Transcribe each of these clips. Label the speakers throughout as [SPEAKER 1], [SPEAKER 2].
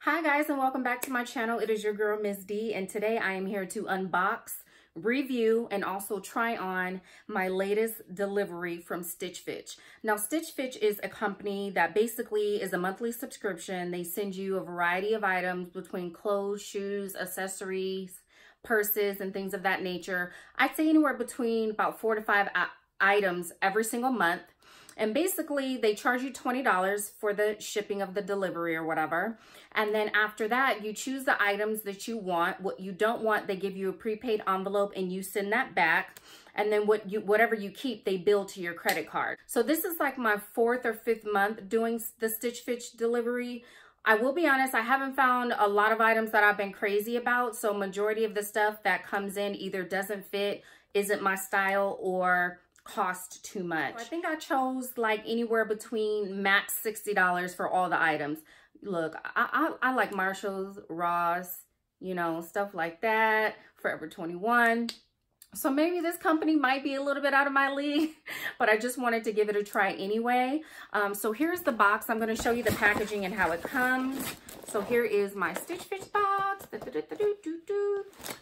[SPEAKER 1] Hi guys, and welcome back to my channel. It is your girl Ms. D, and today I am here to unbox, review, and also try on my latest delivery from stitchfix. Now stitchfix is a company that basically is a monthly subscription. They send you a variety of items between clothes, shoes, accessories, purses, and things of that nature. I'd say anywhere between about 4 to 5 items every single month. And basically, they charge you $20 for the shipping of the delivery or whatever. And then after that, you choose the items that you want. What you don't want, they give you a prepaid envelope and you send that back. And then whatever you keep, they bill to your credit card. So this is like my 4th or 5th month doing the stitchfix delivery. I will be honest, I haven't found a lot of items that I've been crazy about. So majority of the stuff that comes in either doesn't fit, isn't my style, or cost too much. So I think I chose like anywhere between max $60 for all the items. Look, I like Marshalls, Ross, you know, stuff like that, Forever 21. So maybe this company might be a little bit out of my league, but I just wanted to give it a try anyway. So here's the box. I'm going to show you the packaging and how it comes. So here is my stitchfix box.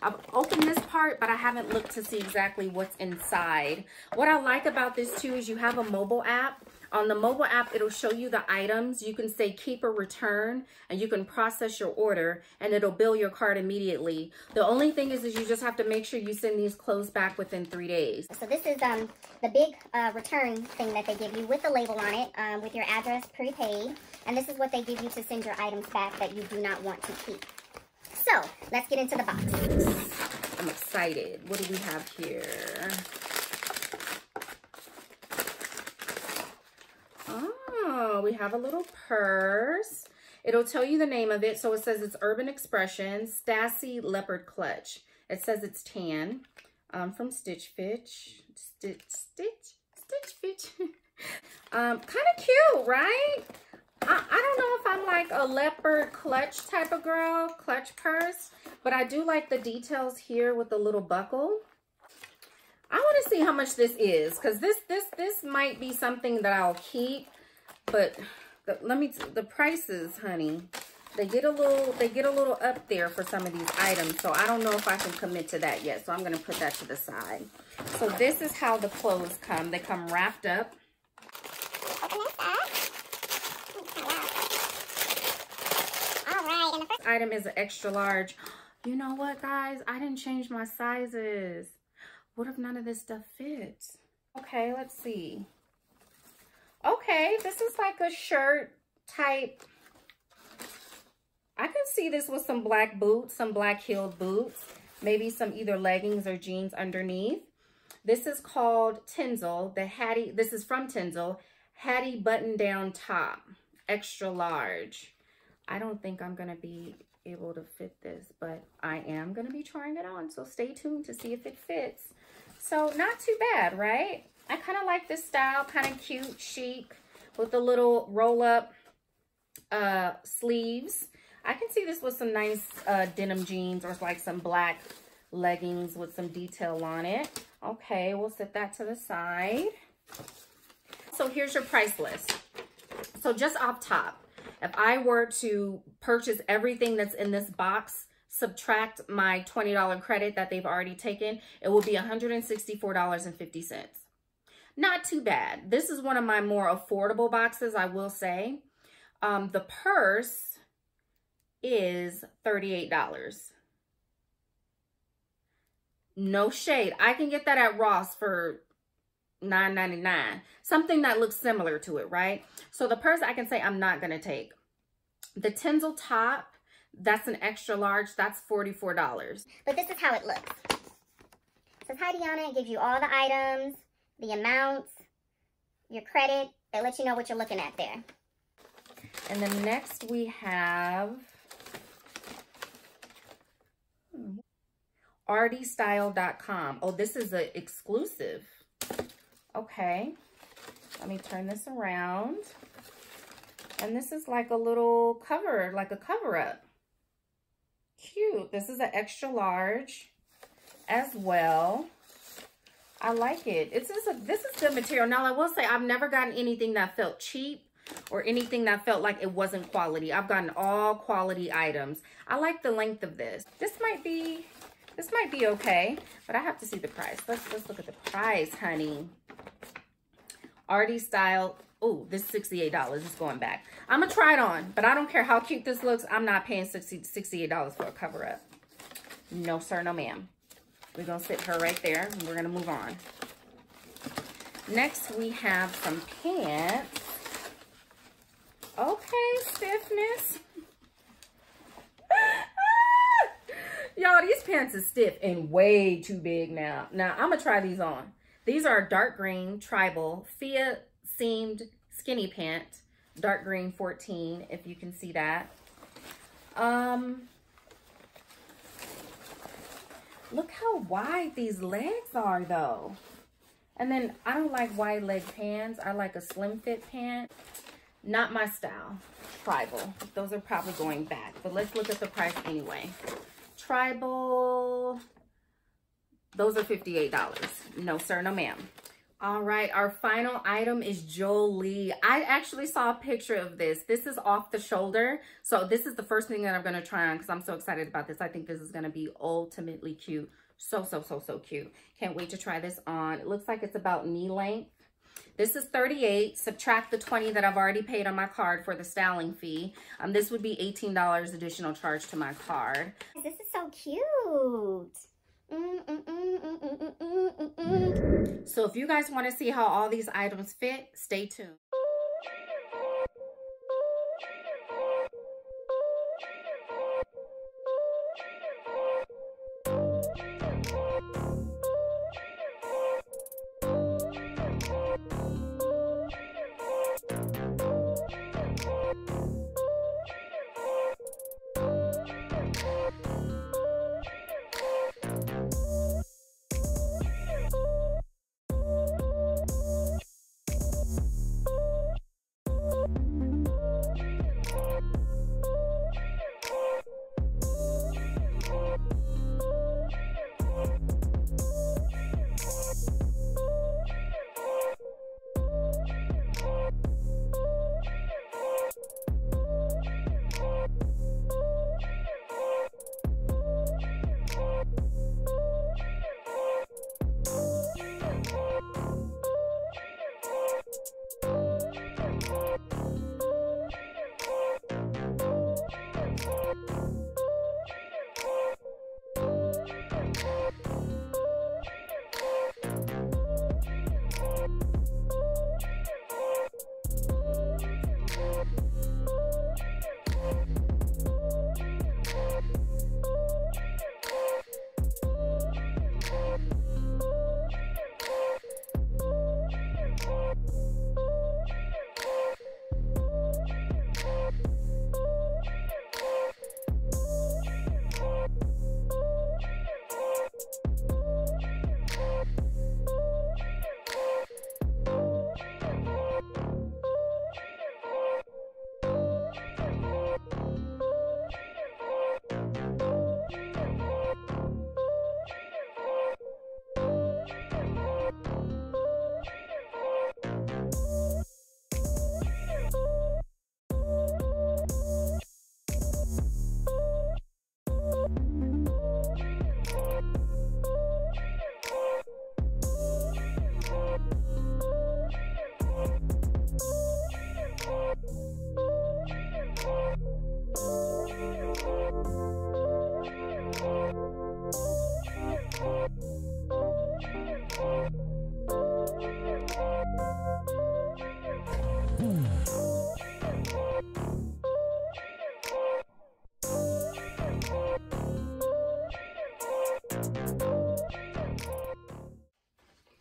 [SPEAKER 1] I've opened this part, but I haven't looked to see exactly what's inside. What I like about this too is you have a mobile app. On the mobile app, it'll show you the items. You can say keep or return, and you can process your order, and it'll bill your card immediately. The only thing is you just have to make sure you send these clothes back within 3 days.
[SPEAKER 2] So this is the big return thing that they give you with the label on it, with your address prepaid. And this is what they give you to send your items back that you do not want to keep. So let's get into the box.
[SPEAKER 1] I'm excited. What do we have here? Oh, we have a little purse. It'll tell you the name of it. So it says it's Urban Expressions Stassi Leopard Clutch. It says it's tan from stitchfix. Stitchfix. Kind of cute, right? I don't know if I'm like a leopard clutch type of girl, clutch purse, but I do like the details here with the little buckle. I want to see how much this is, because this might be something that I'll keep, but the prices, honey, they get a little up there for some of these items, so I don't know if I can commit to that yet. So I'm going to put that to the side. So this is how the clothes come. They come wrapped up. Item is an extra large. You know what, guys? I didn't change my sizes. What if none of this stuff fits? Okay, let's see. Okay, this is like a shirt type. I can see this with some black boots, some black heeled boots, maybe some either leggings or jeans underneath. This is called Tinsel, the Hattie. This is from Tinsel, Hattie button down top, extra large. I don't think I'm going to be able to fit this, but I am going to be trying it on. So stay tuned to see if it fits. So not too bad, right? I kind of like this style, kind of cute, chic, with the little roll-up sleeves. I can see this with some nice denim jeans or like some black leggings with some detail on it. Okay, we'll set that to the side. So here's your price list. So just off top, if I were to purchase everything that's in this box, subtract my $20 credit that they've already taken, it will be $164.50. Not too bad. This is one of my more affordable boxes, I will say. The purse is $38. No shade. I can get that at Ross for $9.99. Something that looks similar to it, right? So the purse I can say I'm not going to take. The Tinsel top, that's an extra large. That's $44.
[SPEAKER 2] But this is how it looks. It says Heidi on it. It gives you all the items, the amounts, your credit. They let you know what you're looking at there.
[SPEAKER 1] And then next we have artystyle.com. Oh, this is an exclusive. Okay, let me turn this around. And this is like a little cover, like a cover up. Cute. This is an extra large as well. I like it. This is good material. Now I will say I've never gotten anything that felt cheap. or anything that felt like it wasn't quality. I've gotten all quality items. I like the length of this. This might be okay, but I have to see the price. Let's look at the price, honey. Artie style. Oh, this is $68. It's going back. I'm gonna try it on, but I don't care how cute this looks. I'm not paying $68 for a cover up. No sir, no ma'am. We're gonna sit her right there and we're gonna move on. Next, we have some pants. Okay, stiffness. Y'all, these pants are stiff and way too big now. Now, I'm gonna try these on. These are dark green, tribal, Fia seamed skinny pant. Dark green 14, if you can see that. Look how wide these legs are though. And then I don't like wide leg pants. I like a slim fit pant. Not my style. Tribal. Those are probably going back, but let's look at the price anyway. Tribal. Those are $58. No sir, no ma'am. All right, our final item is Jolie. I actually saw a picture of this. This is off the shoulder. So this is the first thing that I'm going to try on because I'm so excited about this. I think this is going to be ultimately cute. So cute. Can't wait to try this on. It looks like it's about knee length. This is $38. Subtract the $20 that I've already paid on my card for the styling fee. This would be $18 additional charge to my card.
[SPEAKER 2] This is so cute.
[SPEAKER 1] So if you guys want to see how all these items fit, stay tuned.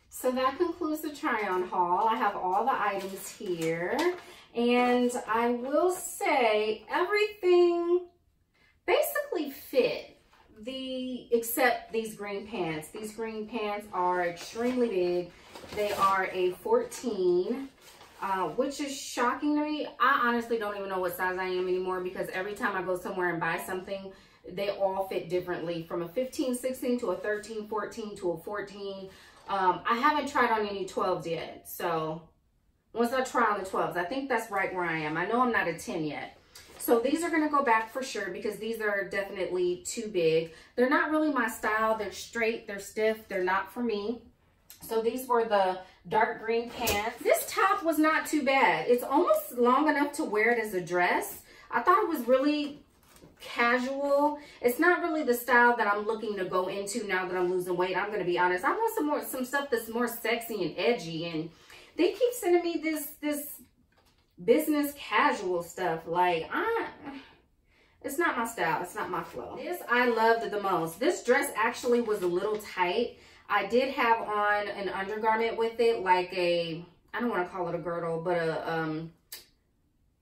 [SPEAKER 1] So that concludes the try-on haul. I have all the items here, and I will say everything basically fit, except these green pants. These green pants are extremely big. They are a 14, which is shocking to me. I honestly don't even know what size I am anymore because every time I go somewhere and buy something, they all fit differently, from a 15, 16 to a 13, 14 to a 14. I haven't tried on any 12s yet, so once I try on the 12s. I think that's right where I am. I know I'm not a 10 yet. So these are gonna go back for sure because these are definitely too big. They're not really my style. They're straight, they're stiff, they're not for me. So these were the dark green pants. This top was not too bad. It's almost long enough to wear it as a dress. I thought it was really casual. It's not really the style that I'm looking to go into now that I'm losing weight. I'm gonna be honest. I want some stuff that's more sexy and edgy, and they keep sending me this business casual stuff. Like, it's not my style. It's not my flow. This I loved the most. This dress actually was a little tight. I did have on an undergarment with it, like I don't want to call it a girdle, but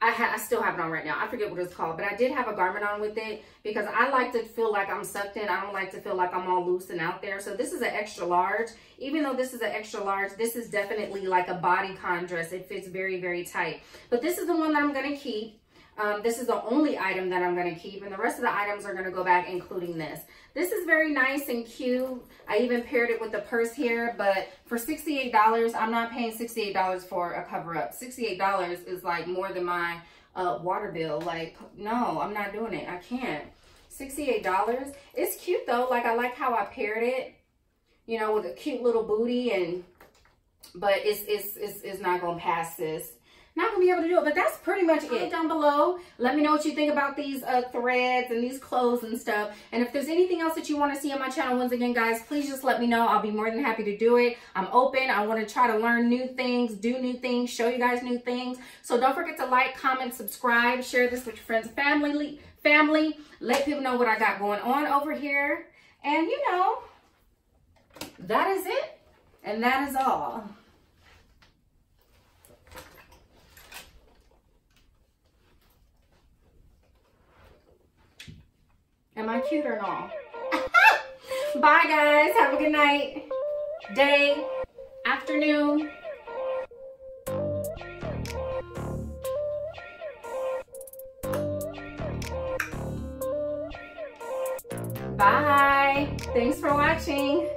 [SPEAKER 1] I still have it on right now. I forget what it's called, but I did have a garment on with it because I like to feel like I'm sucked in. I don't like to feel like I'm all loose and out there. So this is an extra large. Even though this is an extra large, this is definitely like a bodycon dress. It fits very, very tight. But this is the one that I'm going to keep. This is the only item that I'm going to keep, and the rest of the items are going to go back, including this. This is very nice and cute. I even paired it with the purse here, but for $68, I'm not paying $68 for a cover-up. $68 is like more than my water bill. Like, no, I'm not doing it. I can't. $68. It's cute though. Like, I like how I paired it, you know, with a cute little booty, but it's not going to pass this. Not gonna be able to do it, but that's pretty much it. Down below, let me know what you think about these threads and these clothes and stuff. And if there's anything else that you want to see on my channel, once again, guys, please just let me know. I'll be more than happy to do it. I'm open. I want to try to learn new things, do new things, show you guys new things. So don't forget to like, comment, subscribe, share this with your friends and family. Let people know what I got going on over here. And you know, that is it. And that is all. Am I cute or not? Bye, guys. Have a good night, day, afternoon. Bye. Thanks for watching.